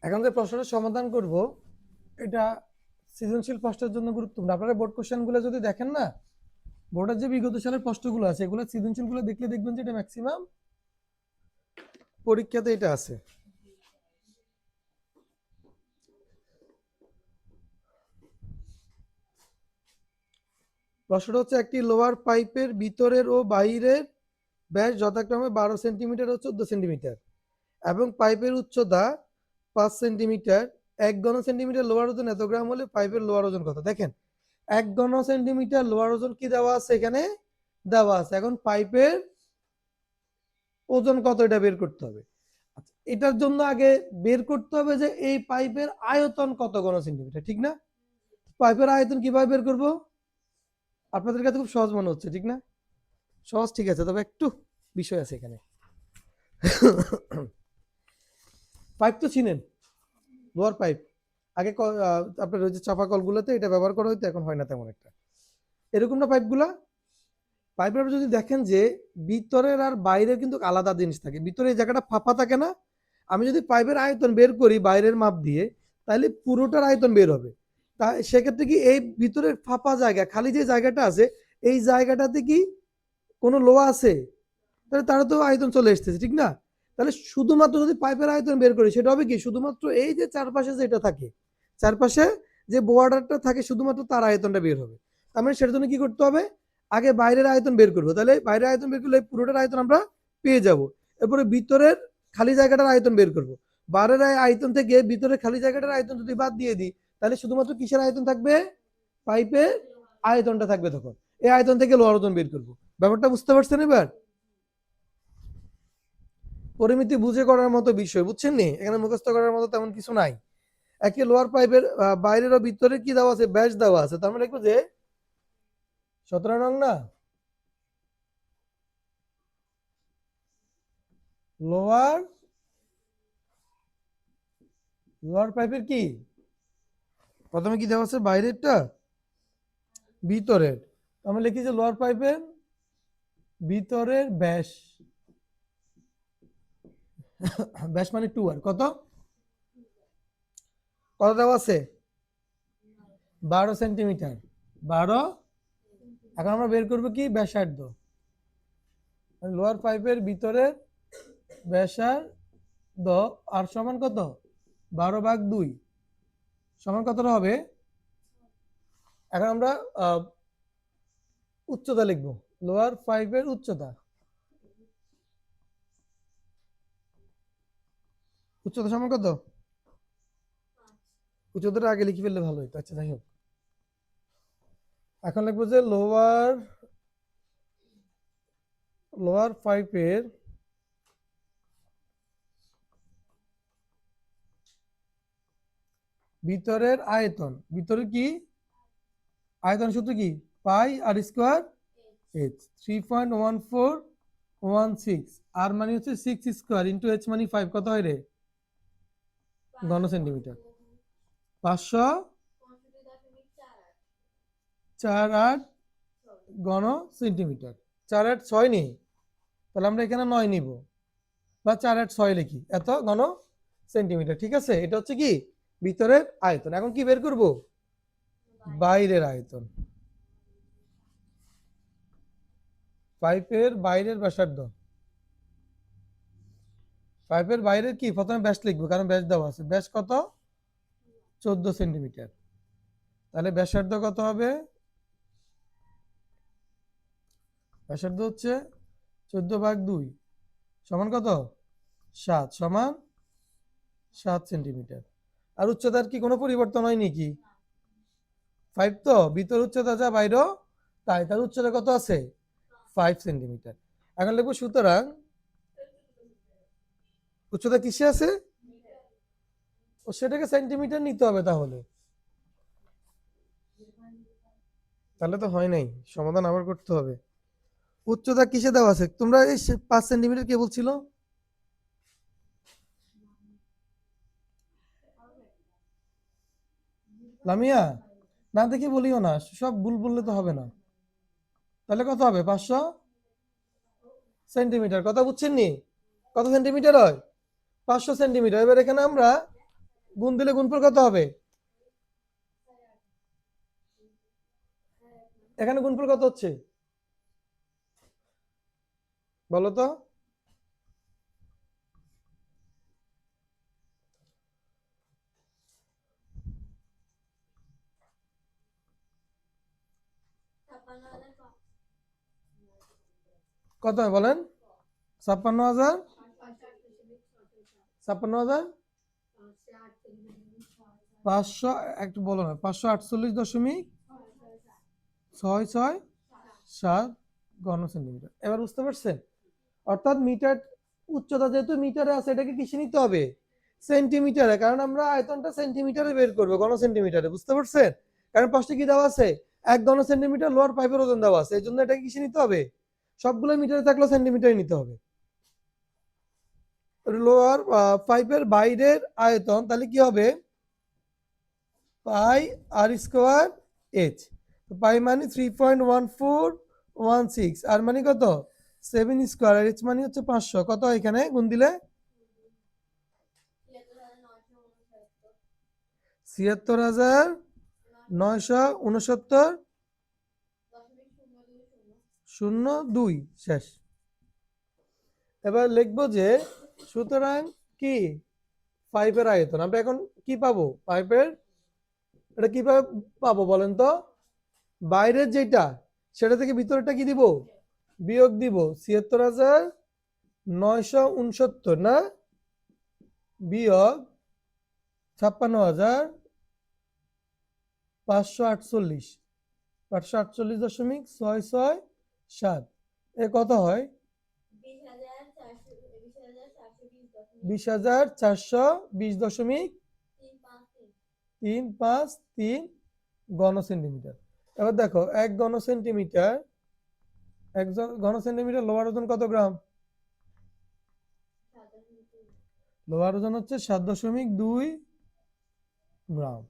এখন যে প্রশ্নটা সমাধান করব এটা সৃজনশীল প্রশ্নের জন্য গুরুত্বপূর্ণ। আপনারা বোর্ড কোশ্চেনগুলো যদি দেখেন না, বোর্ডের যে বিগত সালের প্রশ্নগুলো আছে এগুলো সৃজনশীলগুলো দেখলে দেখবেন যে এটা ম্যাক্সিমাম পরীক্ষাতে এটা আছে। প্রশ্নটা হচ্ছে একটি লোয়ার পাইপের ভিতরের ও বাইরের ব্যাস যথাক্রমে 12 সেন্টিমিটার ও 14 সেন্টিমিটার এবং পাইপের উচ্চতা 5 সেন্টিমিটার। 1 ঘন সেন্টিমিটার লোয়ার ওজন এত গ্রাম হলে পাইপের লোয়ার ওজন কত? দেখেন 1 ঘন সেন্টিমিটার লোয়ার ওজন কি দেওয়া আছে, এখানে দেওয়া আছে। এখন পাইপের ওজন কত এটা বের করতে হবে। আচ্ছা, এটার জন্য আগে বের করতে হবে যে এই পাইপের আয়তন কত ঘন সেন্টিমিটার, ঠিক না? পাইপের আয়তন কিভাবে বের করব? আপনাদের কাছে খুব সহজ মনে হচ্ছে, ঠিক না? সহজ, ঠিক আছে, তবে একটু বিষয় আছে এখানে। পাইপ তো চিনেন, লোয়ার পাইপ। আগে আপনার ওই যে চাপা কলগুলোতে এটা ব্যবহার করা হতো, এখন হয় না তেমন একটা। এরকম না পাইপগুলা? পাইপের যদি দেখেন যে ভিতরের আর বাইরের কিন্তু আলাদা জিনিস থাকে। ভিতরে এই জায়গাটা ফাঁপা থাকে না? আমি যদি পাইপের আয়তন বের করি বাইরের মাপ দিয়ে, তাহলে পুরোটার আয়তন বের হবে। তা সেক্ষেত্রে কি এই ভিতরের ফাঁপা জায়গা, খালি যে জায়গাটা আছে, এই জায়গাটাতে কি কোনো লোহা আছে? তাহলে তারা তো আয়তন চলে এসেছে, ঠিক না? তাহলে শুধুমাত্র যদি পাইপের আয়তন বের করি, সেটা হবে কি শুধুমাত্র এই যে চারপাশে যেটা থাকে, চারপাশে যে বর্ডারটা থাকে, শুধুমাত্র তার আয়তনটা বের হবে। তার মানে সেটার জন্য কি করতে হবে? আগে বাইরের আয়তন বের করবো, তাহলে বাইরের আয়তন বের করলে পুরোটার আয়তন আমরা পেয়ে যাব। এরপরে ভিতরের খালি জায়গাটার আয়তন বের করব। বাইরের আয়তন থেকে ভিতরের খালি জায়গাটার আয়তন যদি বাদ দিয়ে দিই, তাহলে শুধুমাত্র কিসের আয়তন থাকবে? পাইপের আয়তনটা থাকবে। তখন এই আয়তন থেকে লোহার ওজন বের করবো। ব্যাপারটা বুঝতে পারছেন এবার? পরিমিতি বুঝে করার মতো বিষয়, বুঝছেন নি? এখানে মুখস্থ করার মতো তেমন কিছু নাই। একই লোয়ার পাইপের বাইরের ও ভিতরে কি দেওয়া আছে? ব্যাস দেওয়া আছে। তার মানে লিখবো যে 17 নং না, লোয়ার লোয়ার পাইপের কি প্রথমে কি দেওয়া আছে? বাইরেরটা, ভিতরের। আমরা লিখি যে লোয়ার পাইপের ভিতরের ব্যাস, ব্যাস মানে 2 আর কত কত দেওয়া আছে? 12 সেন্টিমিটার। 12। এখন আমরা বের করবো কি ব্যাসার্ধ। লোয়ার পাইপের ভিতরের ব্যাসার্ধ আর সমান কত? 12/2 সমান কতটা হবে? এখন আমরা উচ্চতা লিখব। লোয়ার পাইপের উচ্চতা, উচ্চতা সমান কত? উচ্চতাটা আগে লিখে ফেললে ভালো হতো। আচ্ছা, যাই হোক, এখন লিখবো যে লোয়ার পাইপের ভিতরের আয়তন। ভিতরে কি আয়তন সূত্র কি? পাই আর স্কোয়ার এইচ। 3.1416 আর মানে হচ্ছে 6 স্কোয়ার ইন্টু এইচ মানে 5। কত হয় রে? ঘন সেন্টিমিটার। 548 ঘন সেন্টিমিটার। 486 নেই, তাহলে আমরা এখানে 9 নিব, বা 486 লিখি, এত ঘন সেন্টিমিটার। ঠিক আছে, এটা হচ্ছে কি ভিতরের আয়তন। এখন কি বের করব? বাইরের আয়তন। পাইপের বাইরের ব্যাসার্ধ। পাইপের বাইরের কি প্রথমে ব্যাস লিখবো, কারণ ব্যাস দেওয়া আছে। ব্যাস কত? 14 সেন্টিমিটার। তাহলে ব্যাসার্ধ কত হবে? ব্যাসার্ধ হচ্ছে 14/2 সমান কত? 7 সমান 7 সেন্টিমিটার। আর উচ্চতার কি কোনো পরিবর্তন হয়নি কি? 5 তো, ভিতর উচ্চতা যা বাইরেও তাই। তার উচ্চতা কত আছে? 5 সেন্টিমিটার। এখন লিখবো সুতরাং উচ্চতা কিসে আছে? ও সেটাকে সেন্টিমিটার নিতে হবে। তাহলে তাহলে তো হয় নাই, সমাধান আবার করতে হবে। উচ্চতা কিসে দেওয়া আছে? তোমরা এই 5 সেন্টিমিটার কে বলছিল? লামিয়া, না দেখে বলিও না, সব ভুল বললে তো হবে না। তাহলে কত হবে? 500 সেন্টিমিটার। কথা বুঝছেন নি? কত সেন্টিমিটার হয়? 500 সেন্টিমিটার। এবার এখানে আমরা গুণ দিলে গুণফল কত হবে? এখানে গুণফল কত হচ্ছে বলো তো? কত হয় বলেন? 56,000, 56,500, একটু বলো না, 548.66 ঘন সেন্টিমিটার। এবার বুঝতে পারছেন? অর্থাৎ মিটার উচ্চতা যেহেতু মিটারে আছে, এটাকে কিসে নিতে হবে? সেন্টিমিটারে, কারণ আমরা আয়তনটা সেন্টিমিটারে বের করবো, ঘন সেন্টিমিটারে। বুঝতে পারছেন? কারণ পাশে কি দেওয়া আছে? 1 ঘন সেন্টিমিটার লোয়ার পাইপের ওজন দেওয়া আছে, এই জন্য এটাকে কিসে নিতে হবে? সবগুলো মিটারে থাকলেও সেন্টিমিটারে নিতে হবে। লোয়ার পাইপের বাইরের আয়তন তাহলে কি হবে? পাই আর স্কোয়ার এইচ। পাই মানে 3.1416, আর মানে কত? 7 স্কোয়ার, আর এইচ মানে হচ্ছে 500। কত এখানে গুণ দিলে? 76,969.02 শেষ। এবার লিখবো যে সুতরাং কি পাইপের আয়তন আমরা এখন কি পাবো? পাইপের এটা কিভাবে পাবো বলেন তো? বাইরের যেটা সেটা থেকে ভিতরেরটা কি দিব? বিয়োগ দিব। 76,969 না, বিয়োগ 56,548, 548.667 এ কত হয়? 20,420.353 ঘন সেন্টিমিটার। এবার দেখো 1 ঘন সেন্টিমিটার, 1 ঘন সেন্টিমিটার লোহার ওজন কত গ্রাম? লোহার ওজন হচ্ছে 7.2 গ্রাম।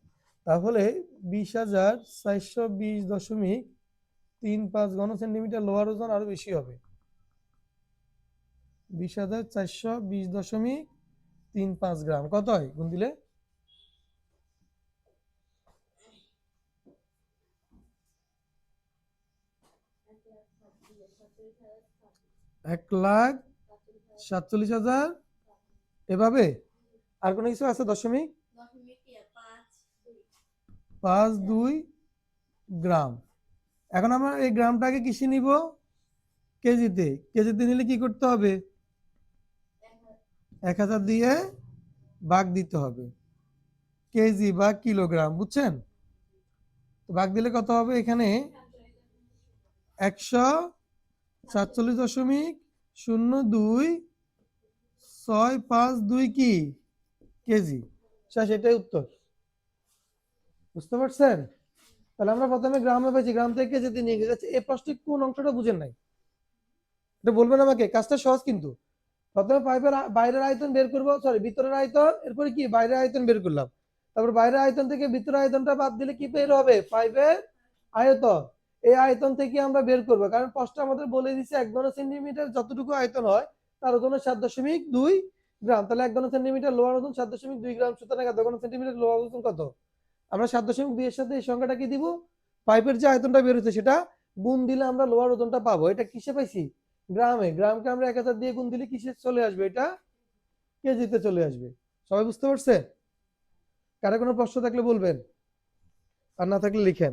তাহলে 20,420.35 ঘন সেন্টিমিটার লোহার ওজন আরো বেশি হবে। 20,420.35 গ্রাম কত হয় গুণ দিলে? 1,47,000 এভাবে। আর কোনো কিছু আছে? 0.52 গ্রাম। এখন আমরা এই গ্রামটাকে কিসে নিব? কেজিতে। কেজিতে নিলে কি করতে হবে? 1000 দিয়ে ভাগ দিতে হবে। কেজি বা কিলোগ্রাম, বুঝছেন? ভাগ দিলে কত হবে? এখানে 147.0265 কি কেজি। সেটাই উত্তর। বুঝতে পারছেন? তাহলে আমরা প্রথমে গ্রামে পেয়েছি, গ্রাম থেকে কেজিতে নিয়ে গেছি। এই প্রশ্নে কোন অংশটা বুঝেন নাই এটা বলবেন আমাকে। কাজটা সহজ কিন্তু। প্রথমে পাইপের বাইরের আয়তন বের করবো, সরি ভিতরের আয়তন, এরপরে কি বাইরের আয়তন বের করলাম। তারপর বাইরের আয়তন থেকে ভিতরের আয়তনটা বাদ দিলে কি বের হবে? পাইপের আয়তন। এই আয়তন থেকে আমরা বের করবো, কারণ প্রশ্ন আমাদের বলে দিচ্ছে 1 ঘন সেন্টিমিটার যতটুকু আয়তন হয় তার ওজন 7.2 গ্রাম। তাহলে 1 ঘন সেন্টিমিটার লোহার ওজন 7.2 গ্রাম। সুতরাং 1 ঘন সেন্টিমিটার লোহার ওজন কত? আমরা 7.2 এর সাথে এই সংখ্যাটা কি দিব? পাইপের যে আয়তনটা বের হচ্ছে সেটা গুণ দিলে আমরা লোহার ওজনটা পাবো। এটা কিসে পাইছি? গ্রামে। গ্রামকে আমরা 1000 দিয়ে গুণ দিলে কিসে চলে আসবে? এটা কেজিতে চলে আসবে। সবাই বুঝতে পারছে? কারো কোনো প্রশ্ন থাকলে বলবেন, আর না থাকলে লিখেন।